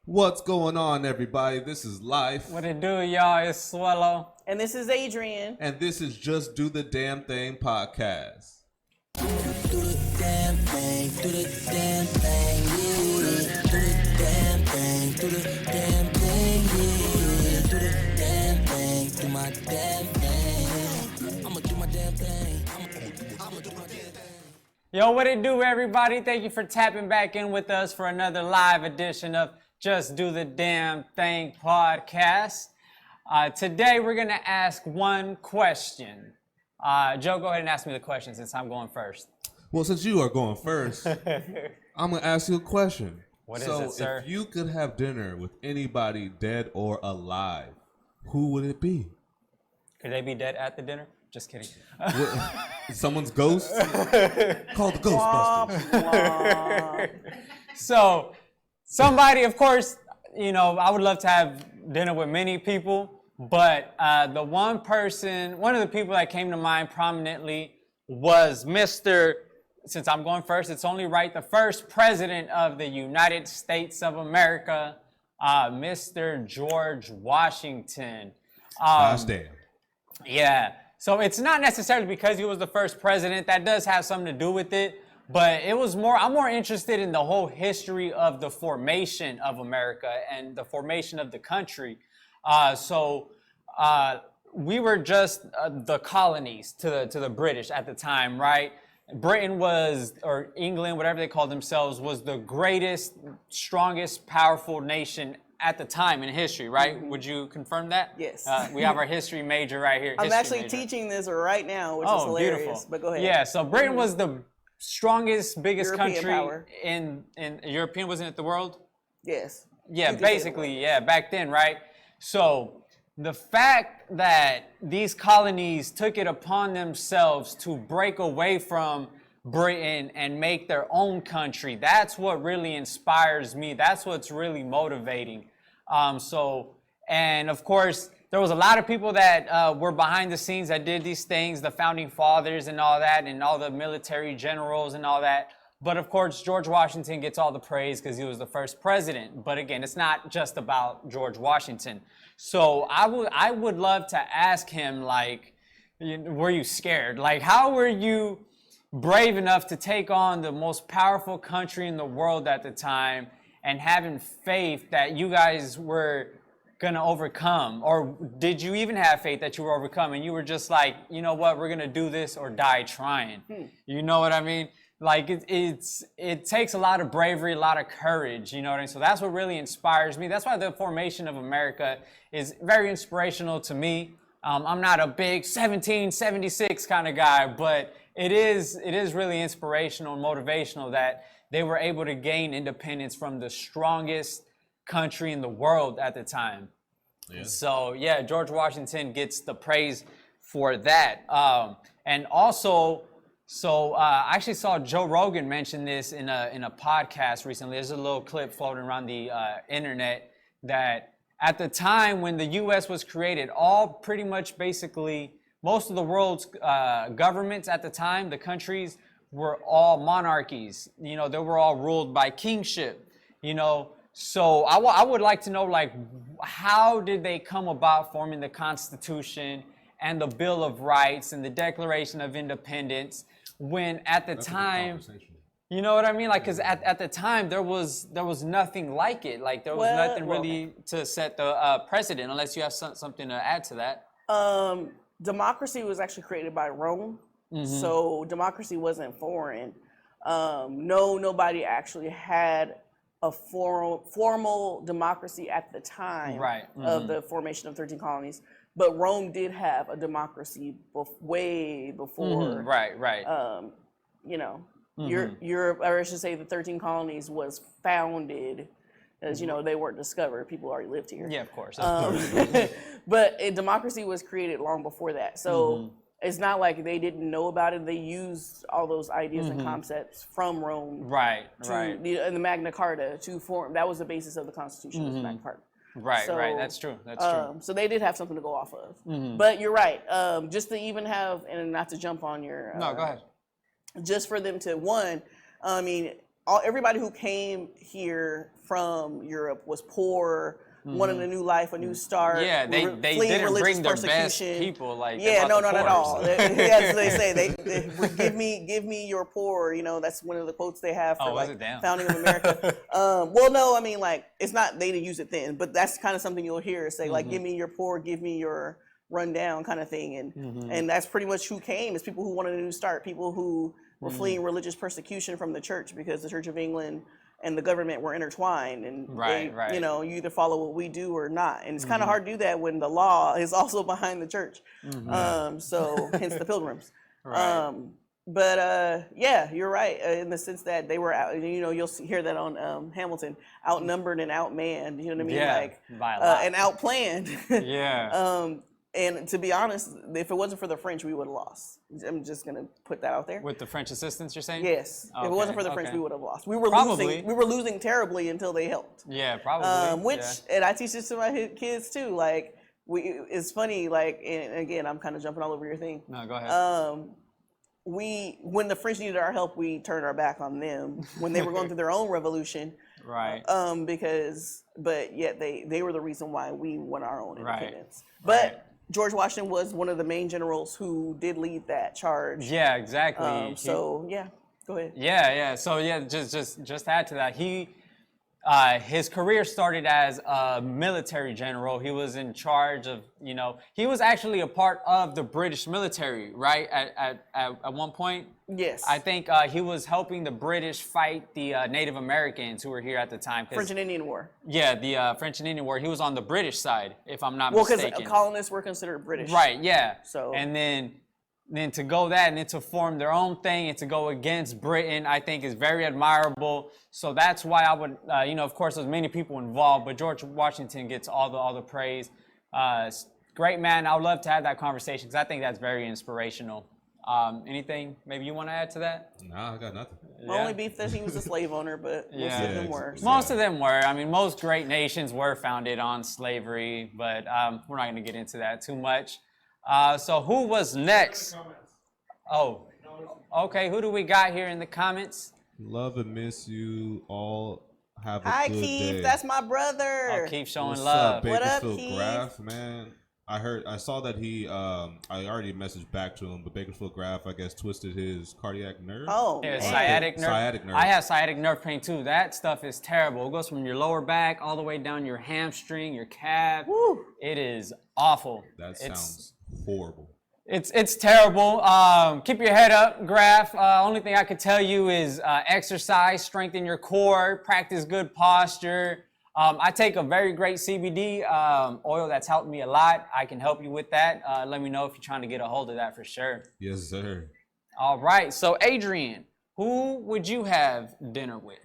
What's going on, everybody? This is Life. What it do, y'all? It's Swallow. And this is Adrian. And this is Just Do the Damn Thing podcast. Do the damn thing, do the damn thing, yeah. Do the damn thing, do the damn thing, yeah. Do the damn thing, do my damn thing. I'ma do my damn thing. I'ma do my damn thing. Yo, what it do, everybody? Thank you for tapping back in with us for another live edition of Just Do the Damn Thing podcast. Today, we're going to ask one question. Joe, go ahead and ask me the question since I'm going first. Well, since you are going first, I'm going to ask you a question. What is it, sir? If you could have dinner with anybody dead or alive, who would it be? Could they be dead at the dinner? Just kidding. Someone's ghost? Call the Ghostbusters. So, somebody, of course, you know, I would love to have dinner with many people, but the one of the people that came to mind prominently was since I'm going first, it's only right, the first president of the United States of America, Mr. George Washington. Gosh damn. Yeah, so it's not necessarily because he was the first president. That does have something to do with it. But I'm more interested in the whole history of the formation of America and the formation of the country. We were just the colonies to the British at the time, right? Britain or England, whatever they called themselves, was the greatest, strongest, powerful nation at the time in history, right? Mm-hmm. Would you confirm that? Yes. We have our history major right here. I'm actually teaching this right now, which is hilarious. Beautiful. But go ahead. Yeah, so Britain was the strongest, biggest European country power. in European, wasn't it the world? Yes. Yeah, basically, yeah, back then, right? So the fact that these colonies took it upon themselves to break away from Britain and make their own country, that's what really inspires me. That's what's really motivating. And of course, there was a lot of people that were behind the scenes that did these things, the founding fathers and all that, and all the military generals and all that. But of course, George Washington gets all the praise because he was the first president. But again, it's not just about George Washington. So I would love to ask him, like, were you scared? Like, how were you brave enough to take on the most powerful country in the world at the time and having faith that you guys were gonna overcome? Or did you even have faith that you were overcome and you were just like, you know what, we're gonna do this or die trying? You know what I mean? Like it takes a lot of bravery, a lot of courage, you know what I mean? So that's what really inspires me. That's why the formation of America is very inspirational to me. I'm not a big 1776 kind of guy, but it is really inspirational and motivational that they were able to gain independence from the strongest country in the world at the time. Yeah. So yeah, George Washington gets the praise for that. And also, I actually saw Joe Rogan mention this in a podcast recently. There's a little clip floating around the internet that at the time when the U.S. was created, pretty much basically most of the world's governments at the time, the countries, were all monarchies. You know, they were all ruled by kingship, you know. So I would like to know, like, how did they come about forming the Constitution and the Bill of Rights and the Declaration of Independence when at the time, you know what I mean? Like, because at the time there was nothing like it. Like, there was nothing really to set the precedent, unless you have something to add to that. Democracy was actually created by Rome, so democracy wasn't foreign. Nobody actually had a formal democracy at the time of the formation of 13 colonies, but Rome did have a democracy way before. You know, Europe, or I should say, the 13 colonies was founded. As you know, they weren't discovered. People already lived here. Yeah, of course. But democracy was created long before that. So it's not like they didn't know about it. They used all those ideas and concepts from Rome. And the Magna Carta to form. That was the basis of the Constitution, was the Magna Carta. Right. That's true. So they did have something to go off of. But you're right. Just to even have, and not to jump on your. No, go ahead. Just for them to, I mean, everybody who came here from Europe was poor, wanted a new life, a new start. Yeah, they fleeing didn't religious bring their best persecution. people. Like, Yeah, they no, brought not the at all. poor. As they say, they give me your poor. You know, that's one of the quotes they have for was like it? Damn. founding of America. Well, no, I mean like it's not they didn't use it then, but that's kind of something you'll hear say like, give me your poor, give me your rundown kind of thing, and that's pretty much who came. Is people who wanted a new start, people who were fleeing religious persecution from the church because the Church of England and the government were intertwined, and you know, you either follow what we do or not, and it's kind of hard to do that when the law is also behind the church. So hence the pilgrims. But yeah, you're right in the sense that they were out. You know, you'll hear that on Hamilton, outnumbered and outmanned. You know what I mean? Yeah, like by a lot. and outplanned. Yeah. And to be honest, if it wasn't for the French, we would have lost. I'm just gonna put that out there. With the French assistance, you're saying? Yes. If it wasn't for the French, we would have lost. We were Probably. losing. We were losing terribly until they helped. Yeah, probably. And I teach this to my kids too. Like it's funny. Like, and again, I'm kind of jumping all over your thing. No, go ahead. When the French needed our help, we turned our back on them when they were going through their own revolution. Right. But yet they were the reason why we won our own independence. Right. But George Washington was one of the main generals who did lead that charge. Yeah, exactly. So yeah, go ahead. Yeah. So yeah, just to add to that, his career started as a military general. He was in charge of, you know, he was actually a part of the British military, right? At one point. Yes. I think he was helping the British fight the Native Americans who were here at the time. French and Indian War. Yeah, the French and Indian War. He was on the British side, if I'm not mistaken. mistaken. Well, because colonists were considered British. Right. Yeah. So. And then to go that and then to form their own thing and to go against Britain, I think is very admirable. So that's why I would, you know, of course, there's many people involved, but George Washington gets all the praise. Great man. I would love to have that conversation because I think that's very inspirational. Anything maybe you want to add to that? Nah, I got nothing. My only beef that he was a slave owner, but most of them were. Most of them were. I mean, most great nations were founded on slavery, but we're not going to get into that too much. So who was next? Oh, okay. Who do we got here in the comments? Love and miss you all. Have a Hi, good Keith. day. That's my brother. Oh, keep showing What's love. up, What up, Bakersfield Keith? Graph, man? I saw that he, I already messaged back to him, but Bakersfield Graph, I guess, twisted his cardiac nerve. Oh, Yeah, man. sciatic nerve. Sciatic nerve. I have sciatic nerve pain too. That stuff is terrible. It goes from your lower back all the way down your hamstring, your calf. Woo. It is awful. That sounds horrible. It's terrible. Keep your head up, Graph. Only thing I could tell you is exercise, strengthen your core, practice good posture. I take a very great CBD oil that's helped me a lot. I can help you with that. Let me know if you're trying to get a hold of that for sure. Yes, sir. All right. So, Adrian, who would you have dinner with?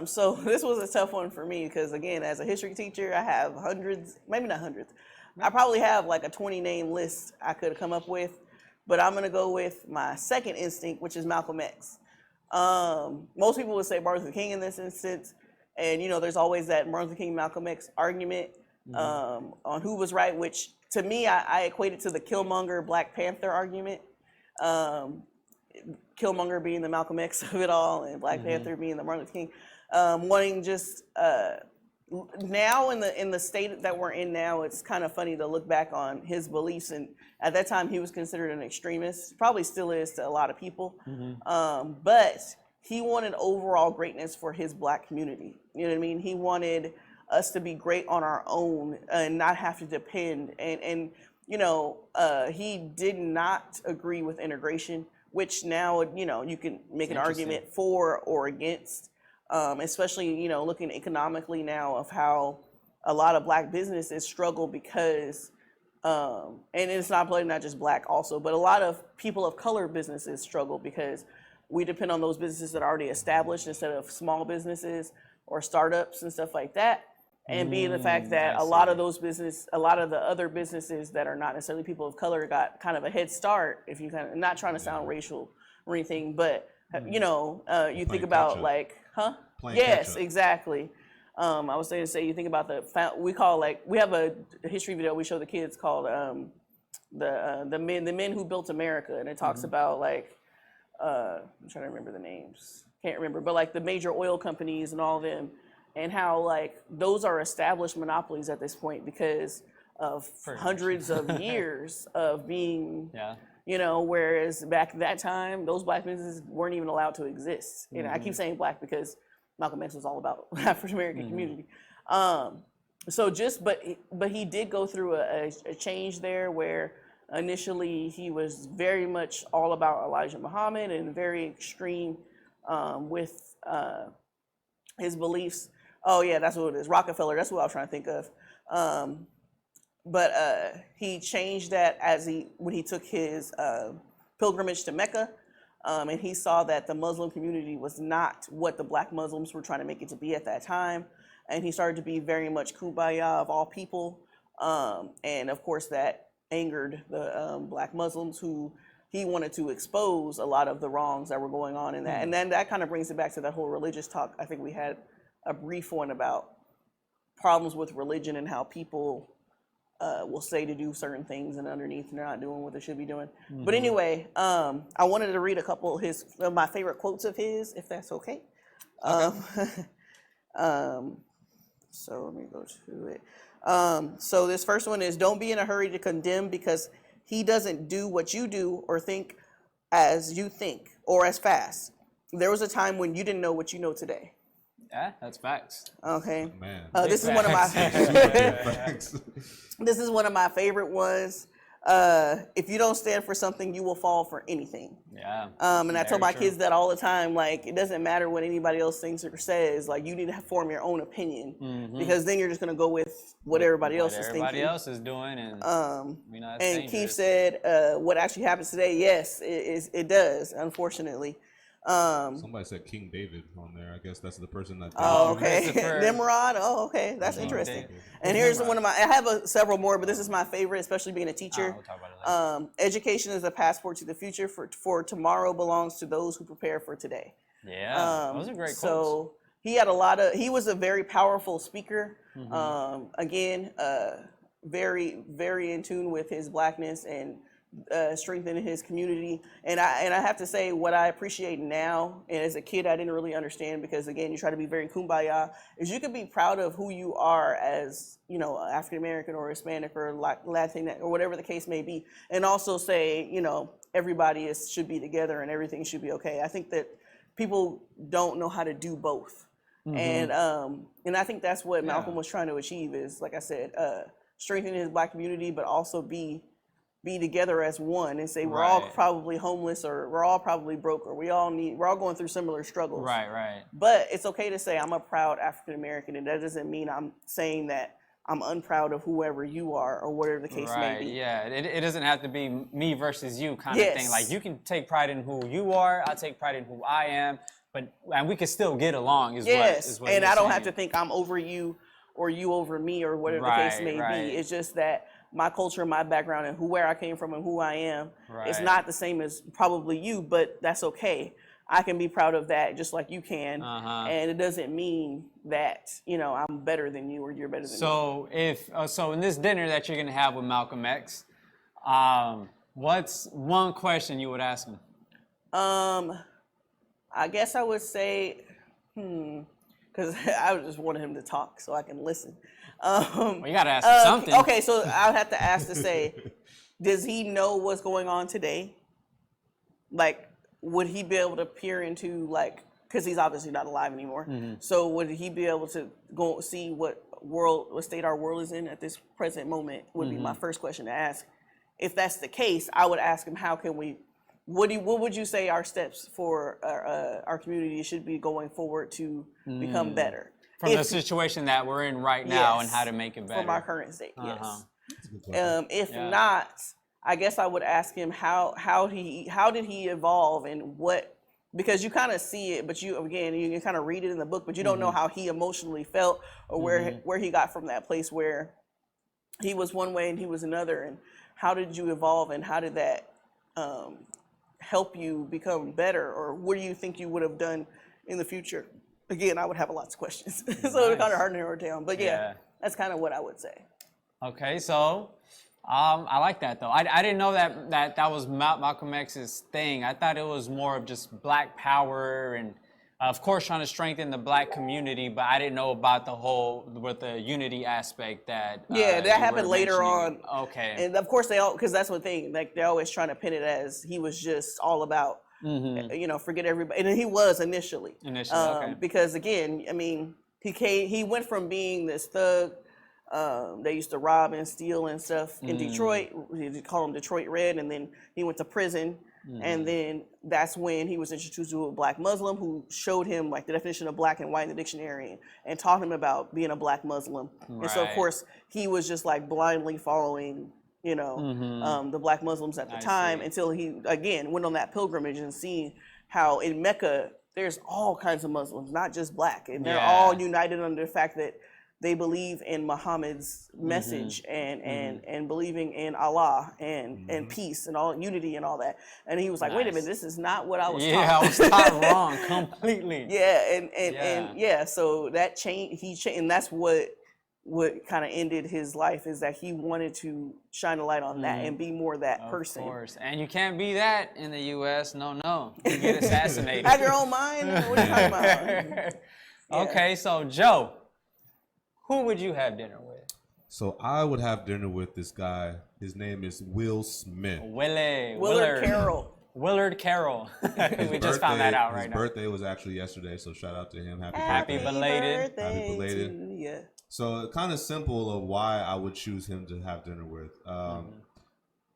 So this was a tough one for me because, again, as a history teacher, I have hundreds, maybe not hundreds. I probably have like a 20-name list I could have come up with, but I'm going to go with my second instinct, which is Malcolm X. Most people would say Martin Luther King in this instance. And, you know, there's always that Martin Luther King, Malcolm X argument on who was right, which to me, I equate it to the Killmonger Black Panther argument. Killmonger being the Malcolm X of it all and Black Panther being the Martin Luther King. Wanting just now in the state that we're in now, it's kind of funny to look back on his beliefs. And at that time, he was considered an extremist, probably still is to a lot of people. But he wanted overall greatness for his Black community. You know what I mean? He wanted us to be great on our own and not have to depend. And you know, he did not agree with integration, which now, you know, you can make an argument for or against, especially, you know, looking economically now of how a lot of Black businesses struggle because, and it's not just Black also, but a lot of people of color businesses struggle because we depend on those businesses that are already established instead of small businesses or startups and stuff like that. And being the fact that a lot of the other businesses that are not necessarily people of color got kind of a head start, if you kind of, not trying to sound racial or anything, but you know, you think about like, yes, exactly. I was going to say, you think about we have a history video we show the kids called the men who built America, and it talks about like, I'm trying to remember the names. can't remember, but like the major oil companies and all of them, and how like those are established monopolies at this point because of hundreds of years of being, you know, whereas back at that time, those black businesses weren't even allowed to exist. And I keep saying black because Malcolm X was all about African American community. So just, but he did go through a change there where initially he was very much all about Elijah Muhammad and very extreme with his beliefs. Oh yeah, that's what it is. Rockefeller, that's what I was trying to think of. But he changed that when he took his pilgrimage to Mecca, and he saw that the Muslim community was not what the black Muslims were trying to make it to be at that time. And he started to be very much kumbaya of all people. And of course that angered the black Muslims who he wanted to expose a lot of the wrongs that were going on in that. And then that kind of brings it back to that whole religious talk. I think we had a brief one about problems with religion and how people will say to do certain things and underneath they're not doing what they should be doing. But anyway, I wanted to read a couple of my favorite quotes of his, if that's okay. So let me go to it. So this first one is, don't be in a hurry to condemn because he doesn't do what you do or think as you think or as fast. There was a time when you didn't know what you know today. Yeah, that's facts. Okay. Man. This is one of my Facts. this is one of my favorite ones. If you don't stand for something, you will fall for anything. Yeah. And I tell my kids that all the time. Like, it doesn't matter what anybody else thinks or says. Like, you need to form your own opinion because then you're just gonna go with what everybody else is thinking. Everybody else is doing, and you know, and Keith said, "What actually happens today? Yes, it does. Unfortunately." Somebody said King David on there. I guess that's the person that. Oh, okay. Nimrod. Oh, okay. That's interesting. David. And here's one of my. I have several more, but this is my favorite, especially being a teacher. We'll talk about it later. Education is a passport to the future. For tomorrow belongs to those who prepare for today. Yeah, those are great quotes. So he had a lot of. He was a very powerful speaker. Again, very, very in tune with his blackness and strengthening his community. And I have to say, what I appreciate now, and as a kid I didn't really understand, because again, you try to be very kumbaya, is you can be proud of who you are as, you know, African American or Hispanic or Latinx or whatever the case may be, and also say, you know, everybody should be together and everything should be okay. I think that people don't know how to do both. And I think that's what Malcolm was trying to achieve, is, like I said, strengthening his black community, but also be together as one and say we're all probably homeless, or we're all probably broke, or we're all going through similar struggles. Right. But it's okay to say I'm a proud African American, and that doesn't mean I'm saying that I'm unproud of whoever you are or whatever the case may be. Yeah, it doesn't have to be me versus you kind of thing. Like, you can take pride in who you are, I take pride in who I am, and we can still get along is what and I don't have to think I'm over you or you over me or whatever the case may be. It's just that my culture, my background, and where I came from and who I am, it's not the same as probably you, but that's okay. I can be proud of that just like you can, and it doesn't mean that, you know, I'm better than you or you're better than me. So so in this dinner that you're gonna have with Malcolm X, what's one question you would ask him? I guess I would say, because I just wanted him to talk so I can listen. Well, you gotta ask him something. Okay, so I would have to ask to say, does he know what's going on today? Like, would he be able to peer into, like, because he's obviously not alive anymore. So would he be able to go see what state our world is in at this present moment? Would be my first question to ask. If that's the case, I would ask him, how can we? What would you say our steps for our community should be going forward to become better? From the situation that we're in right now, and how to make it better. From our current state, yes. If not, I guess I would ask him how did he evolve, and what, because you kind of see it, but you can kind of read it in the book, but you don't know how he emotionally felt, or where he got from that place where he was one way and he was another, and how did you evolve, and how did that help you become better, or what do you think you would have done in the future? Again, I would have lots of questions, so it's kind of hard to narrow it down. But yeah, that's kind of what I would say. Okay, so I like that though. I didn't know that was Malcolm X's thing. I thought it was more of just Black power and Of course, trying to strengthen the Black community, but I didn't know about with the unity aspect that. Yeah, you that happened were later on. mentioning. Okay. And of course because that's one thing, like they're always trying to pin it as he was just all about, forget everybody. And he was initially. Okay. Because again, I mean, he went from being this thug, they used to rob and steal and stuff in Detroit. They call him Detroit Red, and then he went to prison. And then that's when he was introduced to a Black Muslim who showed him like the definition of black and white in the dictionary and taught him about being a Black Muslim. And so of course he was just like blindly following, the Black Muslims at the time until he again went on that pilgrimage and seen how in Mecca there's all kinds of Muslims, not just Black, and they're all united under the fact that they believe in Muhammad's message and believing in Allah and peace and all unity and all that. And he was like, wait a minute, this is not what I was taught. Yeah, I was taught wrong completely. Yeah, so that changed. And that's what kind of ended his life, is that he wanted to shine a light on that and be more that person. Of course, and you can't be that in the U.S. No, you get assassinated. Have your own mind. What are you talking about? Okay, so Joe, who would you have dinner with? So I would have dinner with this guy. His name is Will Smith. Willard Carroll. Willard Carroll. We just found that out right now. His birthday was actually yesterday, so shout out to him. Happy belated. Happy belated. So kind of simple of why I would choose him to have dinner with.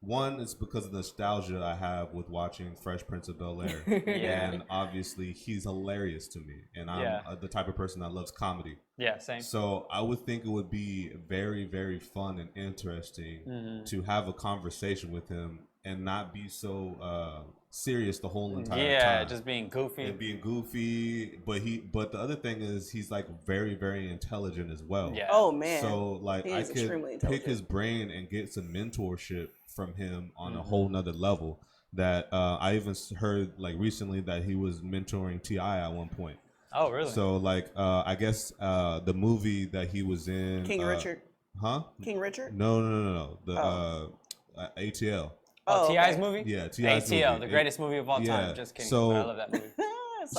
One, it's because of the nostalgia I have with watching Fresh Prince of Bel-Air. And obviously he's hilarious to me. And I'm the type of person that loves comedy. Yeah, same. So I would think it would be very, very fun and interesting to have a conversation with him and not be so serious the whole entire time. Yeah, just being goofy. And being goofy, but the other thing is he's like very, very intelligent as well. Yeah. Oh man. So like I could pick his brain and get some mentorship from him on a whole nother level. That I even heard like recently that he was mentoring T.I. at one point. Oh really? So like I guess the movie that he was in, King Richard. Huh? King Richard? No. The ATL. Oh, T.I.'s movie? Yeah, T.I.'s ATL, movie. the greatest movie of all time. Yeah. Just kidding. So- but I love that movie.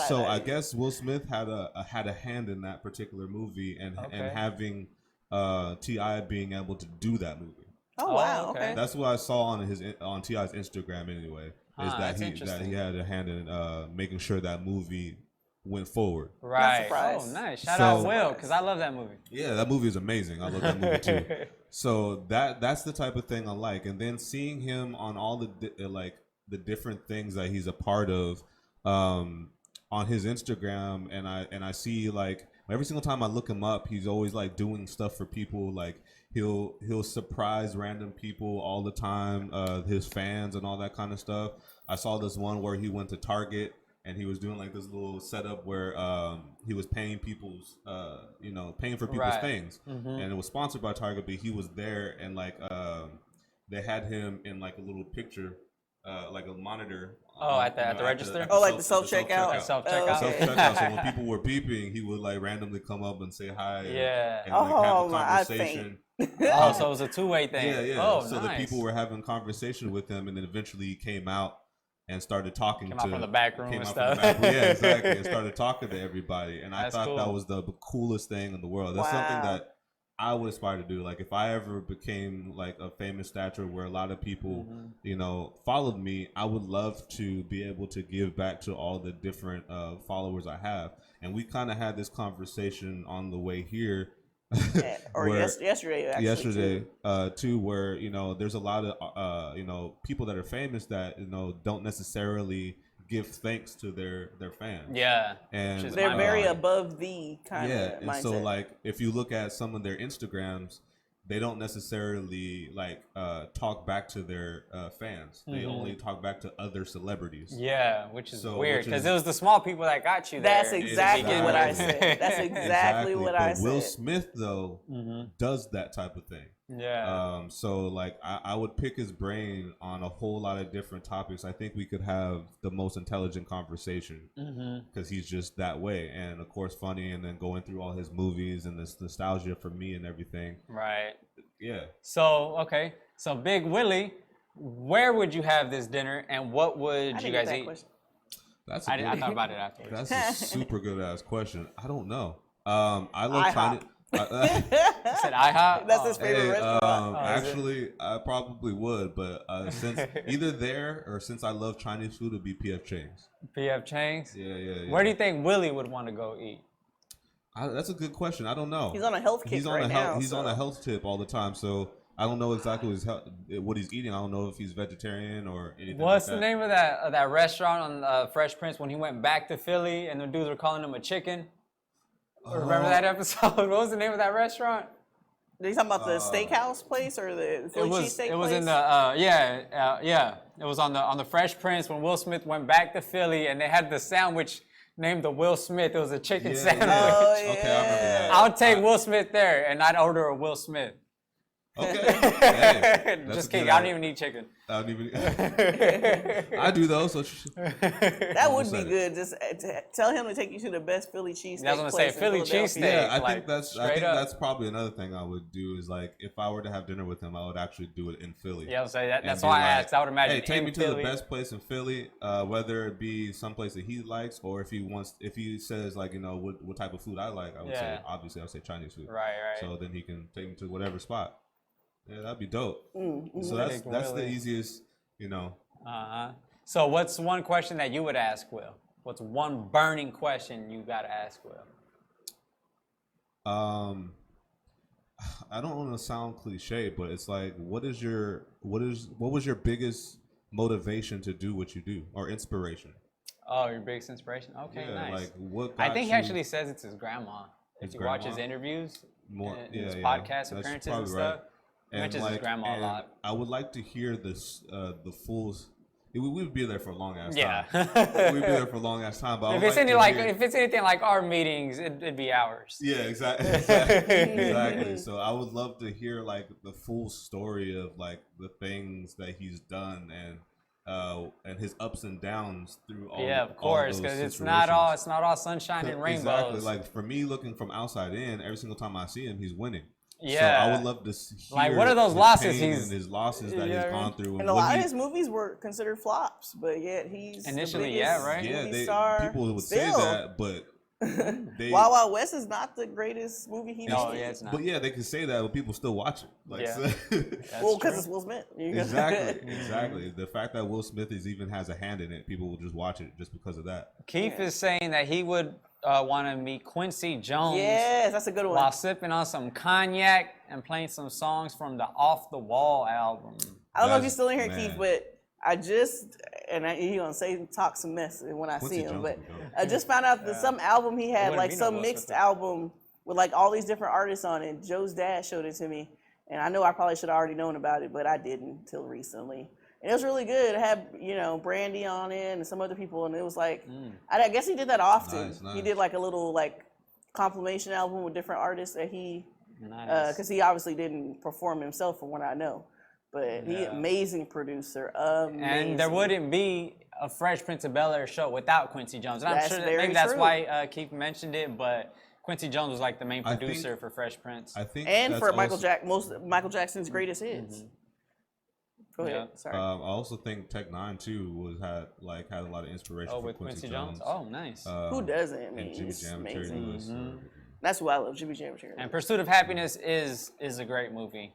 So I guess Will Smith had a hand in that particular movie and having T.I. being able to do that movie. Oh wow. Okay. That's what I saw on T.I.'s Instagram anyway. Is that he had a hand in making sure that movie went forward. Right. surprised. Oh, nice. Shout out Will, because I love that movie. Yeah, that movie is amazing. I love that movie too. So that's the type of thing I like. And then seeing him on all the different things that he's a part of on his Instagram, and I see like every single time I look him up, he's always like doing stuff for people. Like he'll surprise random people all the time, his fans and all that kind of stuff. I saw this one where he went to Target and he was doing like this little setup where he was paying people's paying for people's things, and it was sponsored by Target, but he was there and like they had him in like a little picture, like a monitor. At the register. Like the self checkout. Self-checkout. Self-checkout. So when people were beeping, he would like randomly come up and say hi. Yeah. And like have a conversation. Oh, so it was a two-way thing. Yeah. Oh, so nice. the people were having conversation with him, and then eventually he came out and started talking Came out from the back room and stuff. Yeah, exactly. And started talking to everybody. And I thought cool. that was the coolest thing in the world. That's something that I would aspire to do. Like if I ever became like a famous stature where a lot of people, followed me, I would love to be able to give back to all the different followers I have. And we kind of had this conversation on the way here. Yesterday actually, too, where there's a lot of people that are famous that don't necessarily give thanks to their fans. Yeah, and they're very above the kind of and mindset. so like if you look at some of their Instagrams, they don't necessarily like talk back to their fans. They only talk back to other celebrities. Yeah, which is weird because it was the small people that got you there. That's exactly what I said. That's exactly what I said. Will Smith though does that type of thing. Yeah. So like I would pick his brain on a whole lot of different topics. I think we could have the most intelligent conversation because he's just that way, and of course funny, and then going through all his movies and this nostalgia for me and everything. Right. Yeah. So Big Willie, where would you have this dinner, and what would you guys eat? That's I thought about it afterwards. That's a super good ass question. I don't know. I love Chinese. You said IHOP? That's his favorite restaurant. Actually, I probably would, but since either there or since I love Chinese food, it'd be PF Chang's. PF Chang's? Yeah. Where do you think Willie would want to go eat? That's a good question. I don't know. He's on a health kick now. He's on a health tip all the time, so I don't know exactly what he's eating. I don't know if he's vegetarian or anything. What's like the that. name of that restaurant on Fresh Prince when he went back to Philly and the dudes were calling him a chicken? Remember that episode? What was the name of that restaurant? Are you talking about the steakhouse place or the Philly cheesesteak place? It was in the yeah. It was on the Fresh Prince when Will Smith went back to Philly and they had the sandwich named the Will Smith. It was a chicken sandwich. Oh, yeah. Okay, I remember that. I'll take Will Smith there and I'd order a Will Smith. Okay. Hey, Just kidding. I don't even eat chicken. I don't even. I do though. So That would be good. Just tell him to take you to the best Philly cheesesteak. I was gonna say Philly cheesesteak. Yeah, I like, think that's probably another thing I would do is like if I were to have dinner with him, I would actually do it in Philly. Yeah, I would say that's be why I like, asked. I would imagine. Hey, take me to Philly. the best place in Philly, whether it be someplace that he likes or if he says like what type of food I like, I would say obviously I would say Chinese food. Right. So then he can take me to whatever spot. Yeah, that'd be dope. So that's the easiest, So what's one question that you would ask Will? What's one burning question you gotta ask Will? I don't want to sound cliche, but it's like, what was your biggest motivation to do what you do, or inspiration? Oh, your biggest inspiration? Okay, Yeah, nice. like what I got think he you- actually says it's his grandma. If you watch his interviews, his podcast that's appearances probably and stuff, he And mentions his grandma a lot. I would like to hear this, the full. We would be there for a long ass Yeah. time. We'd be there for a long ass time. But If it's anything like our meetings, it'd be hours. yeah, exactly. So I would love to hear like the full story of like the things that he's done and his ups and downs through all. Yeah, of course, because it's not all sunshine and rainbows. Exactly. Like for me, looking from outside in, every single time I see him, he's winning. Yeah. So I would love to hear Like, what are those his losses pain he's- and his losses that you know he's what I mean? gone through, And a lot of his movies were considered flops, but yet he's Initially, the biggest right? Yeah, movie star. people would still. say that, but Wild Wild West is not the greatest movie he No, made. yeah, it's not. But yeah, they can say that, but people still watch it. Like, Yeah. so- Well, because it's Will Smith. exactly. The fact that Will Smith even has a hand in it, people will just watch it just because of that. Keith is saying that he would want to meet Quincy Jones Yes, that's a good one. while sipping on some cognac and playing some songs from the Off the Wall album. I don't know if That's- you're still in here, man. Keith, but he gonna talk some mess when I Quincy see him. Jones But would go. I just found out that some album he had, wouldn't like be no some Will mixed Smith. album with like all these different artists on it. Joe's dad showed it to me, and I know I probably should have already known about it, but I didn't until recently. And it was really good. It had Brandy on it and some other people, and it was like I guess he did that often. Nice. He did like a little like compilation album with different artists that he Nice. because he obviously didn't perform himself from what I know. But he amazing producer, amazing. And there wouldn't be a Fresh Prince of Bel-Air show without Quincy Jones. And I'm That's sure that very maybe that's true. why Keith mentioned it, but Quincy Jones was like the main I think- producer for Fresh Prince. I think, and that's for also, Michael Jackson's greatest hits. Go ahead. Yeah. Sorry. I also think Tech Nine too had a lot of inspiration from with Quincy Jones. Jones. Oh, nice. Who doesn't? I mean, And Jimmy it's Jam and Terry amazing. Lewis. That's who I love, Jimmy Jam. Terry And Lewis. Pursuit of Happiness is a great movie.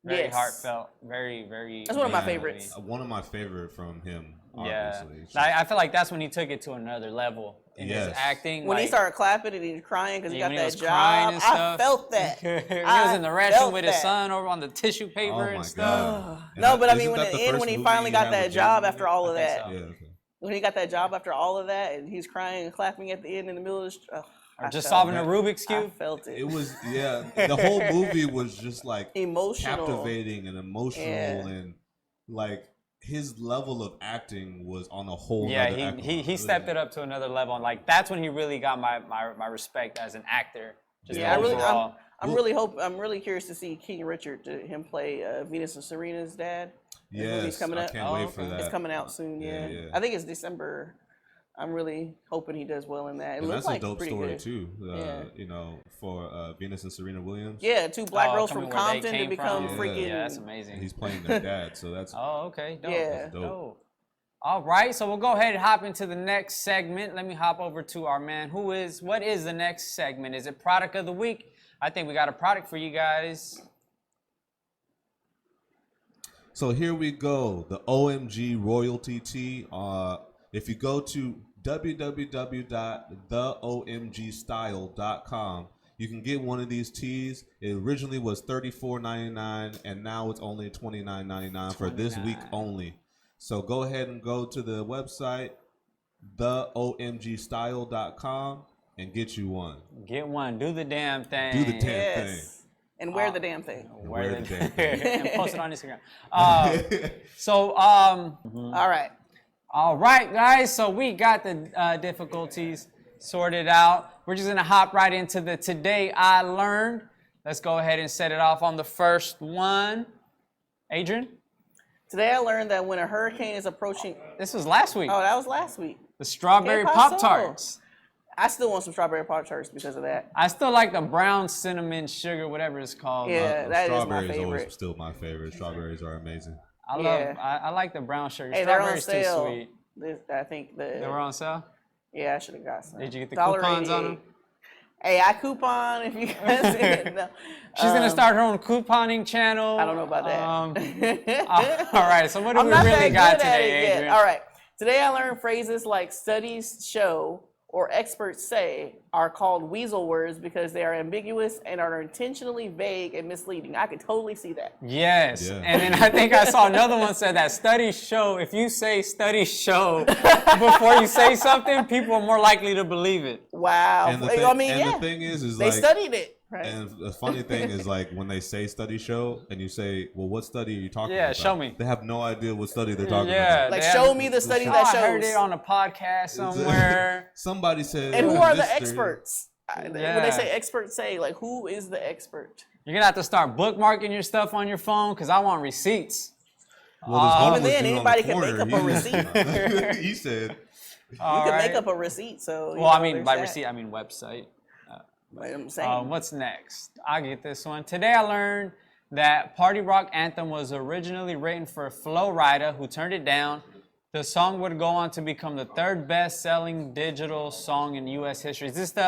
Very Yes. heartfelt. Very, very. That's one of my movie. favorites. One of my favorite from him. Yeah, Obviously. It's I feel like that's when he took it to another level in his Yes. acting. When he like, started clapping and he was crying because he got when he was that crying job, and I stuff. felt that. he was I in the restroom felt with his that. son over on the tissue paper Oh and my stuff. god. No, but I Isn't mean, when that at the the end, first when he movie finally got had that with job Jay-Z? after all of I think that, so. Yeah. Okay. when he got that job after all of that, and he's crying and clapping at the end in the middle of the Or just solving a Rubik's I Cube. felt it. It was the whole movie was just like Emotional. captivating and emotional Yeah. and like his level of acting was on a whole Yeah, nother echelon. he stepped it up to another level, and like that's when he really got my respect as an actor. Just Yeah, overall. I'm really curious to see King Richard, him play Venus and Serena's dad. The Yes, movie's coming I up. can't wait for okay. that. It's coming out soon. Yeah. Yeah. I think it's December. I'm really hoping he does well in that. It And looks that's like a dope pretty story good. too. Yeah. For Venus and Serena Williams. Yeah, two black girls coming from where they Compton to came become from. freaking. Yeah, that's amazing. He's playing their dad, so that's Oh, okay. Dope. Yeah. That's dope. All right, so we'll go ahead and hop into the next segment. Let me hop over to our man. What is the next segment? Is it product of the week? I think we got a product for you guys. So here we go, the OMG royalty tee. If you go to www.theomgstyle.com, you can get one of these tees. It originally was $34.99, and now it's only $29.99 for this week only. So go ahead and go to the website, theomgstyle.com, and get you one. Get one. Do the damn thing. Do the damn thing. And wear the damn thing. Wear the damn thing. and post it on Instagram. All right, guys. So we got the difficulties sorted out. We're just gonna hop right into the Today I Learned. Let's go ahead and set it off on the first one. Adrian? Today I learned that when a hurricane is approaching. This was last week. Oh, that was last week. The strawberry ¿Qué pasó? Pop-Tarts. I still want some strawberry Pop-Tarts because of that. I still like the brown cinnamon sugar, whatever it's called. Yeah, that is my strawberries favorite. always still my favorite. Strawberries are amazing. I like the brown sugar. Hey, they're on Strawberries too sale. sweet. I think They were on sale? Yeah, I should have got some. Did you get the $1.88. coupons on them? Hey, I coupon if you guys didn't know. She's gonna start her own couponing channel. I don't know about that. All right, so what do we really got today, Adrian? All right. Today I learned phrases like studies show or experts say are called weasel words because they are ambiguous and are intentionally vague and misleading. I could totally see that. Yes, Yeah. and then I think I saw another one said that studies show, if you say studies show before you say something, people are more likely to believe it. Wow. And the thing is they like, studied it. Right. And the funny thing is, like, when they say study show, and you say, well, what study are you talking about? Yeah, show me. They have no idea what study they're talking Yeah, about. Like, show me the study that shows. I heard it on a podcast somewhere. Somebody said. And who are the this study- experts? When Yeah. they say experts say, like, who is the expert? You're gonna have to start bookmarking your stuff on your phone because I want receipts. Well, this homeless Even then, dude on anybody the can make corner, up a receipt. He said, You can make up a receipt. So. Well, I mean, by receipt, I mean website. Like I'm saying. What's next? I'll get this one. Today I learned that Party Rock Anthem was originally written for Flo Rida, who turned it down. The song would go on to become the third best-selling digital song in U.S. history. Is this the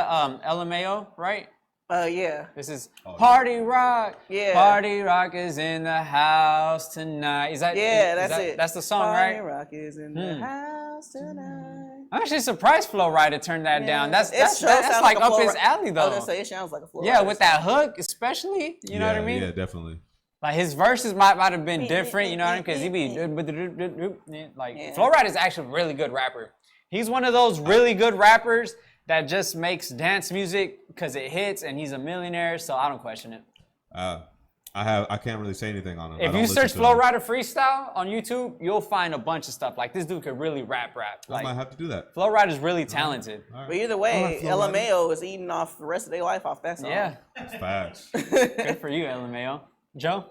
LMAO, right? Yeah. This is Party Rock. Yeah. Party Rock is in the house tonight. Is that? Yeah, is that's that- it. That's the song, Party right? Rock is in the house tonight. I'm actually surprised Flo Rida turned that down. That's sounds like a up Flo his Rida- alley, I though. was gonna say it sounds like a Flo Yeah, Rida with song. that hook, especially. You know what I mean? Yeah, definitely. Like his verses might have been different, you know what I mean? Because he be like Flo Rida is actually a really good rapper. He's one of those really good rappers that just makes dance music because it hits, and he's a millionaire, so I don't question it. I can't really say anything on him. If you search Flo Rida freestyle on YouTube, you'll find a bunch of stuff. Like this dude could really rap. I Like might have to do that. Flo Rida's really talented. All right. But either way, LMAO is eating off the rest of their life off that song. Yeah, Facts. good for you, LMAO. Joe?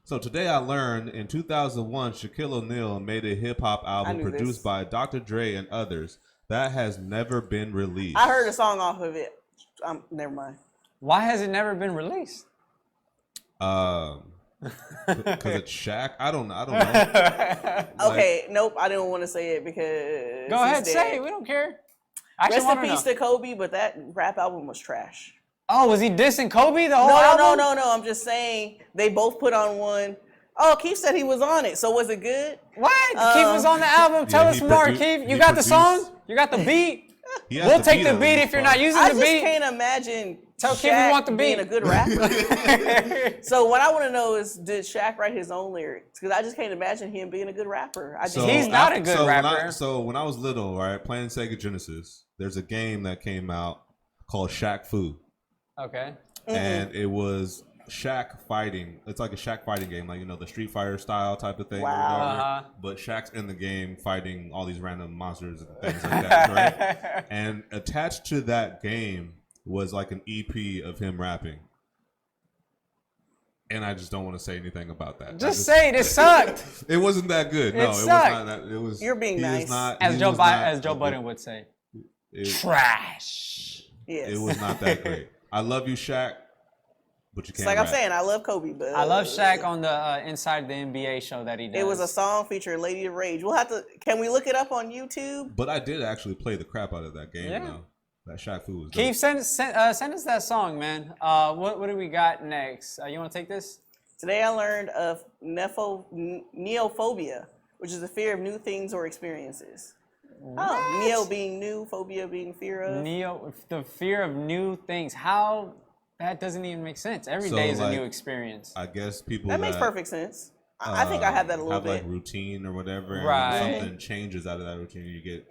So today I learned in 2001, Shaquille O'Neal made a hip hop album knew produced this. by Dr. Dre and others that has never been released. I heard a song off of it. Never mind. Why has it never been released? Because it's Shaq. I don't know. Okay, nope. I didn't want to say it because. Go ahead, he's say dead. it. We don't care. I actually Rest wanna in peace know. to Kobe, but that rap album was trash. Oh, was he dissing Kobe the whole album? No. I'm just saying they both put on one. Oh, Keith said he was on it. So was it good? What? Keith was on the album. Tell Yeah, us he more, produ- Keith. You he got the produced- song? You got the beat? He has We'll the take the on beat this if you're part. not using I the just beat. can't imagine Tell Shaq Keith we want the being beat. a good rapper. So what I want to know is, did Shaq write his own lyrics? Because I just can't imagine him being a good rapper. He's not a good rapper. When I was little, right, playing Sega Genesis, there's a game that came out called Shaq Fu. Okay. And it was Shaq fighting. It's like a Shaq fighting game, like, you know, the Street Fighter style type of thing. Wow. Or whatever. Uh-huh. But Shaq's in the game fighting all these random monsters and things like that, right? And attached to that game was like an EP of him rapping. And I just don't want to say anything about that. Just say it. It sucked. It wasn't that good. No, it was sucked. not that. It was. You're being he nice. is not, As he Joe was not As Joe a Budden good- would say. It, Trash. Yes. it was not that great. I love you, Shaq. but you It's can't. like I'm rap. saying, I love Kobe, but I love Shaq on the Inside the NBA show that he does. it was a song featuring Lady of Rage. We'll have to. Can we look it up on YouTube? But I did actually play the crap out of that game. Yeah. Though. That Shaq Fu was dope. Keith, send us that song, man. What do we got next? You want to take this? Today I learned of neophobia, which is the fear of new things or experiences. Oh, neo being new, phobia being fear of. The fear of new things. How that doesn't even make sense. Every day is a new experience. I guess people That makes perfect sense. I think I have that a little bit. Like routine or whatever. Right. And something changes out of that routine. You get.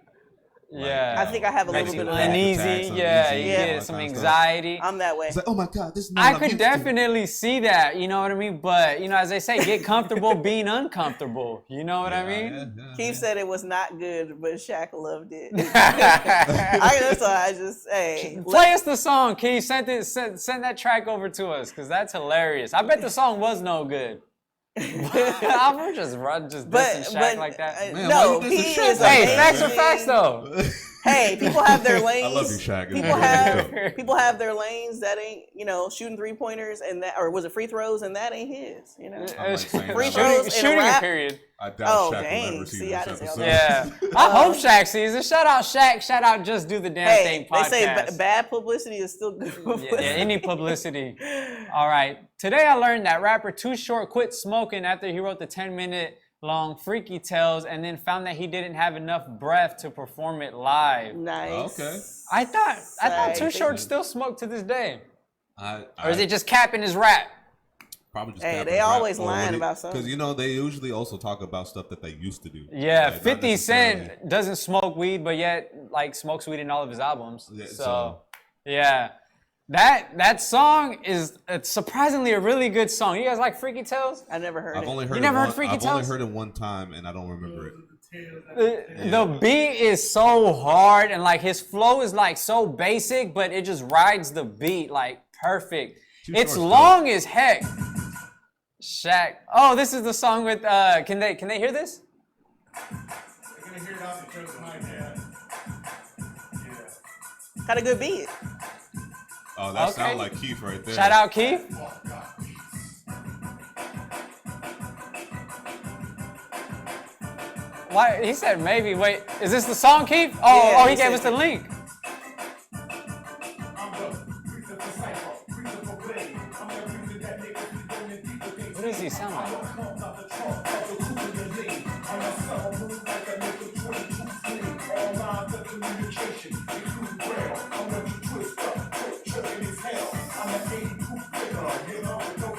Yeah. I think I have a little Makes bit you of that. uneasy. Attacks, Yeah, uneasy, you all get that some kind of anxiety. I'm that way. It's like, oh my God, this is not I what I'm could used to. definitely see that. You know what I mean? But as they say, get comfortable being uncomfortable. You know what I mean? Keith said it was not good, but Shaq loved it. I just hey. Play us the song, Keith. Send that track over to us, because that's hilarious. I bet the song was no good. We're just dissing Shaq like that. Man, no, why you he dissing Shaq is like Hey, that, facts amazing. are facts though. Hey, people have their lanes. I love you, Shaq. People have their lanes that ain't, shooting 3-pointers and that, or was it free throws and that ain't his, I'm like saying Free that. throws in a Shooting rap? period. I doubt Oh, Shaq dang. will ever see See, this I didn't say all episode. that. Yeah. I hope Shaq sees it. Shout out Shaq. Shout out Just Do the Damn Hey, Thing they podcast. say bad publicity is still good publicity. Yeah, any publicity. All right. Today I learned that rapper Too Short quit smoking after he wrote the 10-minute long Freaky Tales and then found that he didn't have enough breath to perform it live. Nice. Okay. I thought Too Nice. Short still smoked to this day. Or Or is it just capping his rap? probably just Hey, capping they his rap, always or lying when about something. Because they usually also talk about stuff that they used to do. Yeah, Like, not 50 necessarily- Cent doesn't smoke weed, but yet smokes weed in all of his albums. Yeah, So yeah. That song is surprisingly a really good song. You guys like Freaky Tales? I never heard I've it. only heard You it never heard one- Freaky I've only Tales? heard it one time and I don't remember it. The beat is so hard and his flow is so basic, but it just rides the beat perfect. It's Short's long as heck. Shaq. Oh, this is the song with can they hear this? They're gonna hear it out because of my dad. Yeah. Got a good beat. Oh, that Okay. sounds like Keith right there. Shout out Keith. Why he said maybe. Wait, is this the song, Keith? Oh, Yeah, he he gave said us the link. I'm the priest of disciple, priest of a blade. I'm the reason that niggas be going deeper things. What does he sound like? Comes out the trunk of the coup in your lane. I'm a summer move like a nigga 22 sling. All lines of communication, include braille. I want you twist up, tripping as hell. I'm an 80 proof figure, no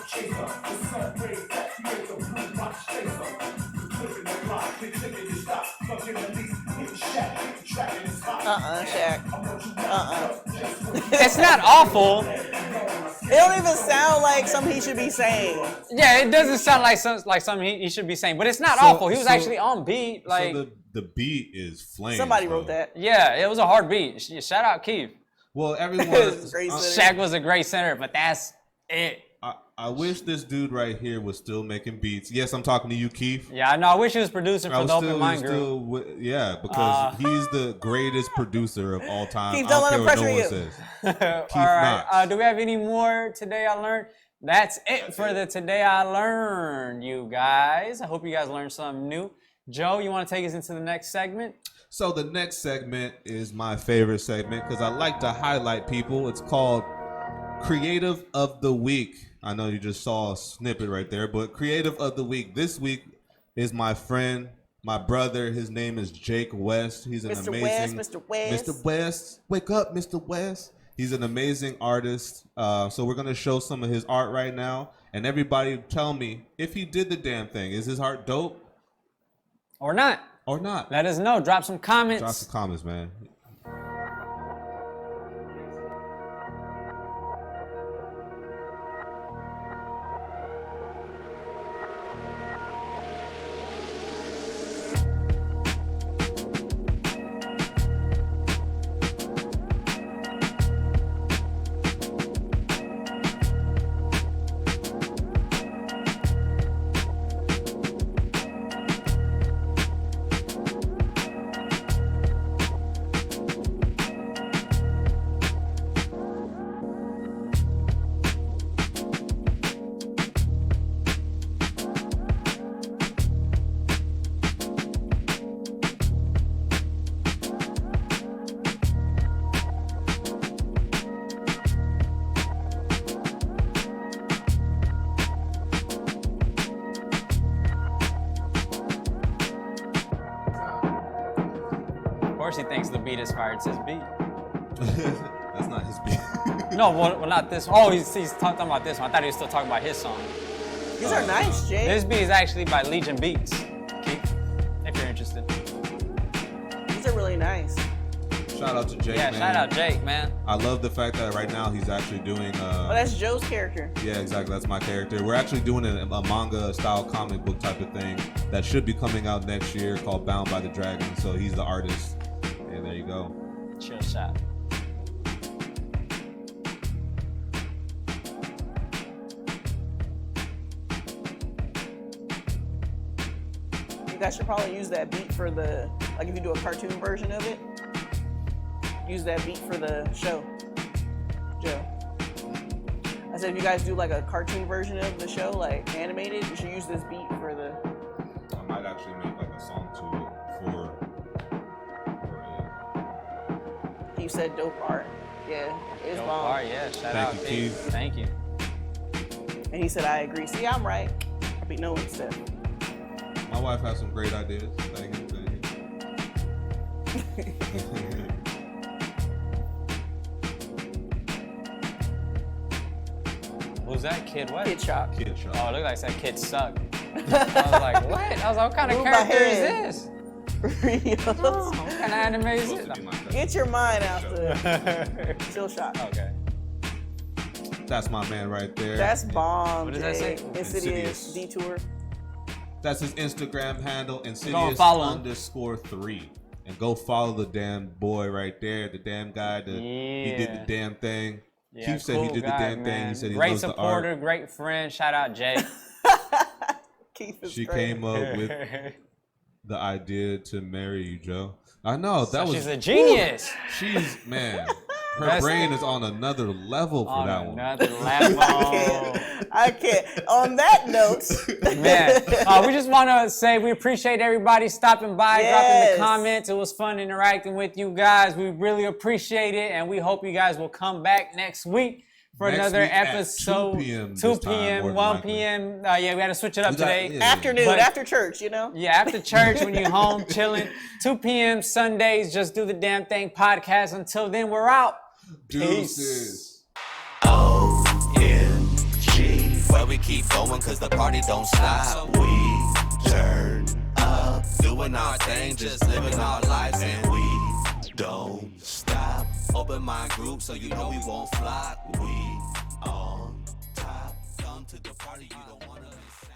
chaser. The sun rays that create the blue rock chaser. The clip in the block, click in the stop. Fucking release, hit the shack, hit the track in the spot. Shaq. It's not awful. It don't even sound like something he should be saying. Yeah, it doesn't sound like something he should be saying, but it's not awful. He was actually on beat. So the beat is flames. Somebody though. wrote that. Yeah, it was a hard beat. Shout out Keith. Well, everyone. Great center. Shaq was a great center, but that's it. I wish this dude right here was still making beats. Yes, I'm talking to you, Keith. Yeah, I know. I wish he was producing for the Open Mind Group. Because he's the greatest producer of all time. Keith, I don't let care him what pressure no one you. says. All right. Knox. Do we have any more Today I Learned? That's it for the Today I Learned, you guys. I hope you guys learned something new. Joe, you want to take us into the next segment? So the next segment is my favorite segment because I like to highlight people. It's called Creative of the Week. I know you just saw a snippet right there, but Creative of the Week. This week is my friend, my brother. His name is Jake West. He's an Mr. amazing West, Mr. West. Mr. West. Wake up, Mr. West. He's an amazing artist. So we're gonna show some of his art right now, and everybody tell me if he did the damn thing. Is his art dope Or not? or not? Let us know. Drop some comments. Drop some comments, man. course he thinks the beat is fire. It's his beat. That's not his beat. No, well, not this. Oh, he's talking about this one. I thought he was still talking about his song. These are nice, Jay. This beat is actually by Legion Beats. Keith, if you're interested. These are really nice. Shout out to Jake, Yeah, man. shout out Jake, man. I love the fact that right now he's actually doing. Oh, that's Joe's character. Yeah, exactly. That's my character. We're actually doing a manga style comic book type of thing that should be coming out next year called Bound by the Dragon. So he's the artist. And there you go. Chill shot. You guys should probably use that beat for the, like if you do a cartoon version of it, use that beat for the show, Joe. I said if you guys do like a cartoon version of the show, like animated, you should use this beat for the. I might actually make like a song to it for You said dope art. Yeah, it's Dope bomb. art, yeah. Shout Thank out you, Keith. Keith. Thank you. And he said I agree. See, I'm right. I be knowing stuff. My wife has some great ideas. Thank you. Who's that kid? What? Kid Shock. Kid shot. Oh, it looked like that kid sucked. I was like, what? I was like, what kind of Move my character is head. this? Reels. What kind of anime is Supposed it? to be my cousin. Get your mind out the chill shot. Okay. That's my man right there. That's bomb. What does that Jay. say? Insidious Insidious. Detour. That's his Instagram handle, Go and Insidious follow him. _3. And go follow the damn boy right there, the damn guy. He did the Yeah. damn thing. Yeah, Keith said he cool did the guy, damn thing. man. He said he great loves supporter, the art. great friend. Shout out Jake. Keith is She great. came up with the idea to marry you, Joe. I know that was. She's a genius. She's man. Her That's- brain is on another level for that one. Another level. I can't. On that note, Man, we just want to say we appreciate everybody stopping by, dropping Yes. the comments. It was fun interacting with you guys. We really appreciate it, and we hope you guys will come back next week for Next another week at episode. 2 p.m. 2 this time, p.m., more than 1 likely. p.m. Yeah, we had to switch it up We got- today. yeah. afternoon, But- after church, you know? Yeah, after church when you're home chilling. 2 p.m. Sundays, just do the damn thing podcast. Until then, we're out. Deuces. OMG, where we keep going cause the party don't stop. We turn up, doing our thing, just living our lives, and we don't stop. Open my group so you know we won't flop. We on top, come to the party, you don't wanna miss.